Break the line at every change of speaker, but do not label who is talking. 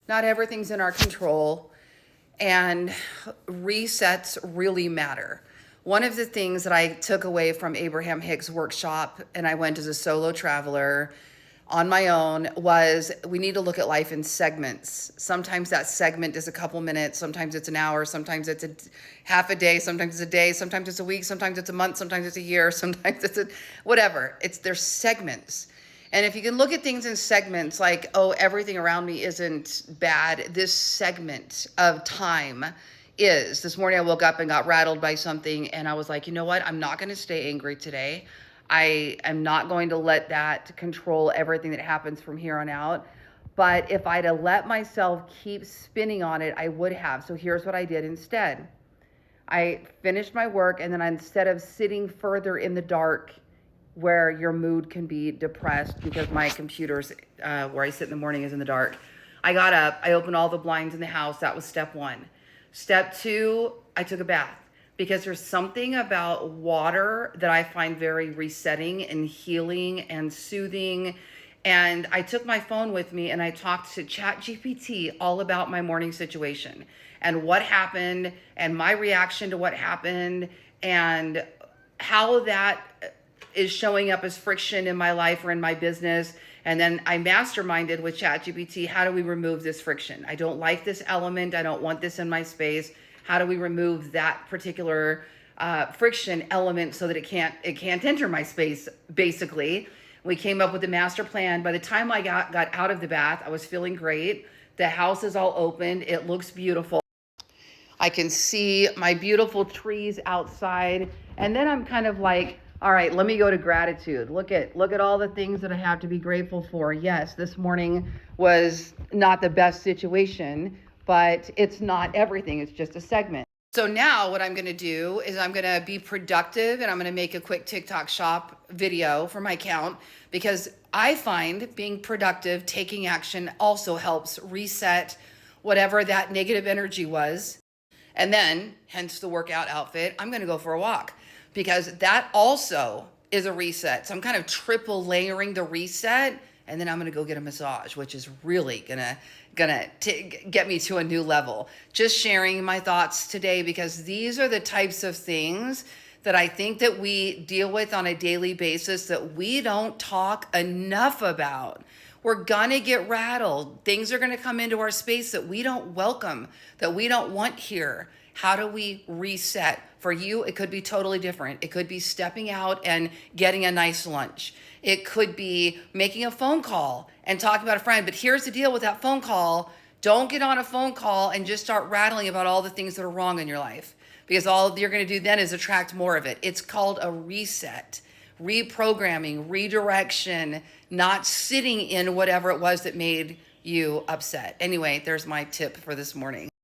Not everything's in our control, and resets really matter. One of the things that I took away from Abraham Hicks' workshop, and I went as a solo traveler on my own, was we need to look at life in segments. Sometimes that segment is a couple minutes, sometimes it's an hour, sometimes it's a half a day, sometimes it's a day, sometimes it's a week, sometimes it's a month, sometimes it's a year, sometimes it's a whatever. There's segments. And if you can look at things in segments, like, oh, everything around me isn't bad, this segment of time is. This morning I woke up and got rattled by something, and I was like, you know what? I'm not going to stay angry today. I am not going to let that control everything that happens from here on out. But if I'd have let myself keep spinning on it, I would have. So here's what I did instead. I finished my work, and then instead of sitting further in the dark where your mood can be depressed because my computer's where I sit in the morning is in the dark, I got up, I opened all the blinds in the house. That was step one. Step two, I took a bath, because there's something about water that I find very resetting and healing and soothing. And I took my phone with me and I talked to ChatGPT all about my morning situation and what happened and my reaction to what happened and how that is showing up as friction in my life or in my business. And then I masterminded with ChatGPT, how do we remove this friction? I don't like this element. I don't want this in my space. How do we remove that particular friction element so that it can't enter my space, basically? We came up with a master plan. By the time I got out of the bath, I was feeling great. The house is all opened. It looks beautiful. I can see my beautiful trees outside. And then I'm kind of like, all right, let me go to gratitude. Look at all the things that I have to be grateful for. Yes, this morning was not the best situation, but it's not everything. It's just a segment. So now what I'm going to do is I'm going to be productive, and I'm going to make a quick TikTok shop video for my account, because I find being productive, taking action, also helps reset whatever that negative energy was. And then, hence the workout outfit, I'm going to go for a walk, because that also is a reset. So I'm kind of triple layering the reset, and then I'm going to go get a massage, which is really gonna get me to a new level. Just sharing my thoughts today, because these are the types of things that I think that we deal with on a daily basis that we don't talk enough about. We're gonna get rattled. Things are gonna come into our space that we don't welcome, that we don't want here. How do we reset? For you, it could be totally different. It could be stepping out and getting a nice lunch. It could be making a phone call and talking about a friend. But here's the deal with that phone call. Don't get on a phone call and just start rattling about all the things that are wrong in your life, because all you're going to do then is attract more of it. It's called a reset, reprogramming, redirection, not sitting in whatever it was that made you upset. Anyway, there's my tip for this morning.